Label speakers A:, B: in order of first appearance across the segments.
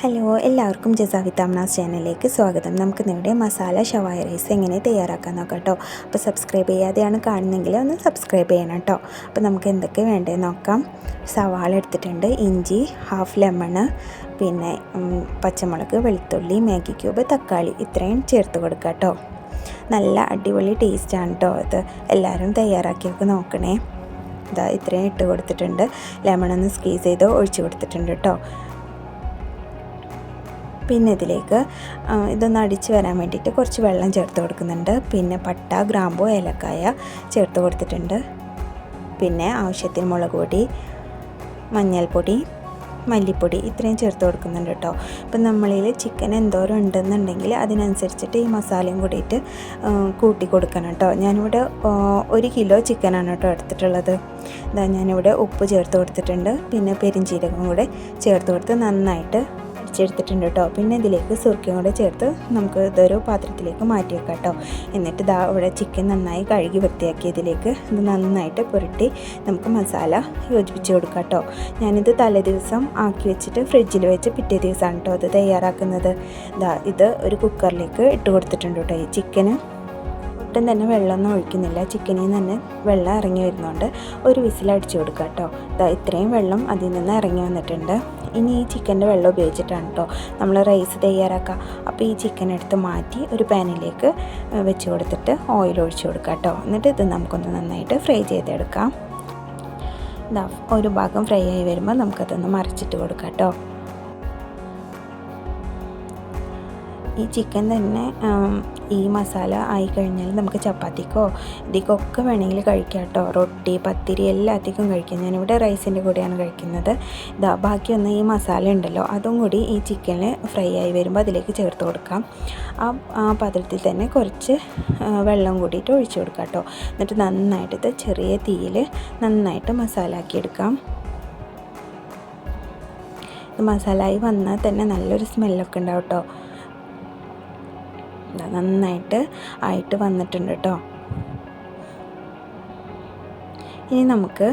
A: Hello, എല്ലാവർക്കും ജസാവിത്ത് അമ്നാസ് ചാനലിലേക്ക് സ്വാഗതം. നമുക്കിന്നിവിടെ മസാല ഷവായ റൈസ് എങ്ങനെ തയ്യാറാക്കാൻ നോക്കാം കേട്ടോ. അപ്പോൾ സബ്സ്ക്രൈബ് ചെയ്യാതെയാണ് കാണുന്നതെങ്കിൽ ഒന്ന് സബ്സ്ക്രൈബ് ചെയ്യണം കേട്ടോ. അപ്പോൾ നമുക്ക് എന്തൊക്കെ വേണ്ടതെന്ന് നോക്കാം. സവാള എടുത്തിട്ടുണ്ട്, ഇഞ്ചി, ഹാഫ് ലെമണ്, പിന്നെ പച്ചമുളക്, വെളുത്തുള്ളി, മാഗി ക്യൂബ്, തക്കാളി ഇത്രയും ചേർത്ത് കൊടുക്കുക കേട്ടോ. നല്ല അടിപൊളി ടേസ്റ്റാണ് കേട്ടോ. ഇത് എല്ലാവരും തയ്യാറാക്കിയൊക്കെ നോക്കണേ. ഇതാ ഇത്രയും ഇട്ട് കൊടുത്തിട്ടുണ്ട്. ലെമണൊന്ന് സ്ക്വീസ് ചെയ്ത് ഒഴിച്ച് കൊടുത്തിട്ടുണ്ട് കേട്ടോ. പിന്നെ ഇതിലേക്ക് ഇതൊന്ന് അടിച്ച് വരാൻ വേണ്ടിയിട്ട് കുറച്ച് വെള്ളം ചേർത്ത് കൊടുക്കുന്നുണ്ട്. പിന്നെ പട്ട, ഗ്രാമ്പു, ഏലക്കായ ചേർത്ത് കൊടുത്തിട്ടുണ്ട്. പിന്നെ ആവശ്യത്തിന് മുളക് പൊടി, മഞ്ഞൾപ്പൊടി, മല്ലിപ്പൊടി ഇത്രയും ചേർത്ത് കൊടുക്കുന്നുണ്ട് കേട്ടോ. ഇപ്പം നമ്മളിൽ ചിക്കൻ എന്തോരം ഉണ്ടെന്നുണ്ടെങ്കിൽ അതിനനുസരിച്ചിട്ട് ഈ മസാലയും കൂടിയിട്ട് കൂട്ടി കൊടുക്കണം കേട്ടോ. ഞാനിവിടെ 1 കിലോ ചിക്കനാണ് കേട്ടോ എടുത്തിട്ടുള്ളത്. ഇതാ ഞാനിവിടെ ഉപ്പ് ചേർത്ത് കൊടുത്തിട്ടുണ്ട്. പിന്നെ പെരിഞ്ചീരകം കൂടെ ചേർത്ത് കൊടുത്ത് നന്നായിട്ട് അടിച്ചെടുത്തിട്ടുണ്ട് കേട്ടോ. പിന്നെ ഇതിലേക്ക് സുർക്കയും കൂടെ ചേർത്ത് നമുക്ക് ഇതൊരു പാത്രത്തിലേക്ക് മാറ്റി വെക്കാം കേട്ടോ. എന്നിട്ട് ഇതാ ഇവിടെ ചിക്കൻ നന്നായി കഴുകി വൃത്തിയാക്കി ഇതിലേക്ക് ഇത് നന്നായിട്ട് പുരട്ടി നമുക്ക് മസാല യോജിപ്പിച്ച് കൊടുക്കാം കേട്ടോ. ഞാനിത് തലേ ദിവസം ആക്കി വെച്ചിട്ട് ഫ്രിഡ്ജിൽ വെച്ച് പിറ്റേ ദിവസമാണ് കേട്ടോ അത് തയ്യാറാക്കുന്നത്. ഇത് ഒരു കുക്കറിലേക്ക് ഇട്ട് കൊടുത്തിട്ടുണ്ട് കേട്ടോ. ഈ ചിക്കന് ഒട്ടും തന്നെ വെള്ളമൊന്നും ഒഴിക്കുന്നില്ല. ചിക്കനിൽ നിന്ന് തന്നെ വെള്ളം ഇറങ്ങി വരുന്നതുകൊണ്ട് ഒരു വിസിലടിച്ച് കൊടുക്കുക കേട്ടോ. ഇത്രയും വെള്ളം അതിൽ നിന്ന് ഇറങ്ങി വന്നിട്ടുണ്ട്. ഇനി ഈ ചിക്കൻ്റെ വെള്ളം ഉപയോഗിച്ചിട്ടാണ് കേട്ടോ നമ്മൾ റൈസ് തയ്യാറാക്കുക. അപ്പോൾ ഈ ചിക്കൻ എടുത്ത് മാറ്റി ഒരു പാനിലേക്ക് വെച്ച് കൊടുത്തിട്ട് ഓയിൽ ഒഴിച്ച് കൊടുക്കുക കേട്ടോ. എന്നിട്ട് ഇത് നമുക്കൊന്ന് നന്നായിട്ട് ഫ്രൈ ചെയ്തെടുക്കാം. ഒരു ഭാഗം ഫ്രൈ ആയി വരുമ്പോൾ നമുക്കതൊന്ന് മറിച്ചിട്ട് കൊടുക്കാം കേട്ടോ. ഈ ചിക്കൻ തന്നെ ഈ മസാല ആയി കഴിഞ്ഞാൽ നമുക്ക് ചപ്പാത്തിക്കോ ഇതിക്കൊക്കെ വേണമെങ്കിൽ കഴിക്കാം കേട്ടോ. റൊട്ടി, പത്തിരി എല്ലാത്തിക്കും കഴിക്കാം. ഞാനിവിടെ റൈസിൻ്റെ കൂടെയാണ് കഴിക്കുന്നത്. ബാക്കിയൊന്ന് ഈ മസാല ഉണ്ടല്ലോ അതും കൂടി ഈ ചിക്കനിൽ ഫ്രൈ ആയി വരുമ്പോൾ അതിലേക്ക് ചേർത്ത് കൊടുക്കാം. ആ പാത്രത്തിൽ തന്നെ കുറച്ച് വെള്ളം കൂടിയിട്ട് ഒഴിച്ച് കൊടുക്കാം കേട്ടോ. എന്നിട്ട് നന്നായിട്ട് ഇത് ചെറിയ തീയിൽ നന്നായിട്ട് മസാല ആക്കിയെടുക്കാം. ഇത് മസാലയായി വന്നാൽ തന്നെ നല്ലൊരു സ്മെല്ലൊക്കെ ഉണ്ടാവും കേട്ടോ. നന്നായിട്ട് ആയിട്ട് വന്നിട്ടുണ്ട് കേട്ടോ. ഇനി നമുക്ക്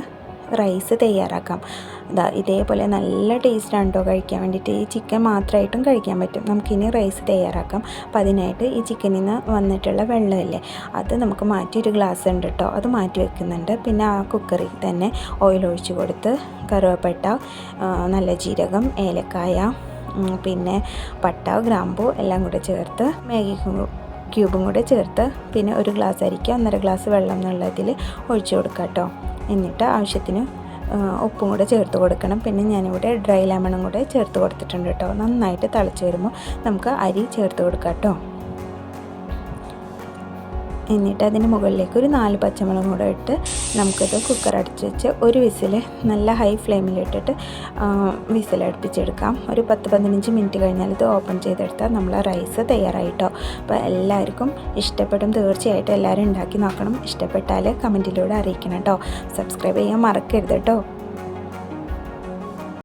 A: റൈസ് തയ്യാറാക്കാം. ഇതേപോലെ നല്ല ടേസ്റ്റാണ് കേട്ടോ കഴിക്കാൻ വേണ്ടിയിട്ട്. ഈ ചിക്കൻ മാത്രമായിട്ടും കഴിക്കാൻ പറ്റും. നമുക്കിനി റൈസ് തയ്യാറാക്കാം. അപ്പം അതിനായിട്ട് ഈ ചിക്കനിൽ നിന്ന് വന്നിട്ടുള്ള വെള്ളമില്ലേ അത് നമുക്ക് മാറ്റി ഒരു ഗ്ലാസ് ഉണ്ട് കേട്ടോ അത് മാറ്റി വെക്കുന്നുണ്ട്. പിന്നെ ആ കുക്കറിൽ തന്നെ ഓയിൽ ഒഴിച്ച് കൊടുത്ത് കറുവപ്പട്ട, നല്ല ജീരകം, ഏലക്കായ, പിന്നെ പട്ട, ഗ്രാമ്പു എല്ലാം കൂടെ ചേർത്ത് മാഗി ക്യൂബും കൂടെ ചേർത്ത് പിന്നെ ഒരു ഗ്ലാസ് അരിക്ക് 1.5 ഗ്ലാസ് വെള്ളം എന്നുള്ളതിൽ ഒഴിച്ച് കൊടുക്കാം കേട്ടോ. എന്നിട്ട് ആവശ്യത്തിന് ഉപ്പും കൂടെ ചേർത്ത് കൊടുക്കണം. പിന്നെ ഞാനിവിടെ ഡ്രൈ ലെമണും കൂടെ ചേർത്ത് കൊടുത്തിട്ടുണ്ട് കേട്ടോ. നന്നായിട്ട് തിളച്ച് വരുമ്പോൾ നമുക്ക് അരി ചേർത്ത് കൊടുക്കാം കേട്ടോ. എന്നിട്ട് അതിന് മുകളിലേക്ക് ഒരു 4 പച്ചമുളകും കൂടെ ഇട്ട് നമുക്കത് കുക്കർ അടച്ച് വെച്ച് ഒരു വിസിൽ നല്ല ഹൈ ഫ്ലെയിമിലിട്ടിട്ട് വിസിലടുപ്പിച്ചെടുക്കാം. ഒരു 10-15 മിനിറ്റ് കഴിഞ്ഞാൽ ഇത് ഓപ്പൺ ചെയ്തെടുത്താൽ നമ്മളെ റൈസ് തയ്യാറായിട്ടോ. അപ്പോൾ എല്ലാവർക്കും ഇഷ്ടപ്പെടും. തീർച്ചയായിട്ടും എല്ലാവരും ഉണ്ടാക്കി നോക്കണം. ഇഷ്ടപ്പെട്ടാൽ കമൻറ്റിലൂടെ അറിയിക്കണം കേട്ടോ. സബ്സ്ക്രൈബ് ചെയ്യാൻ മറക്കരുത് കേട്ടോ.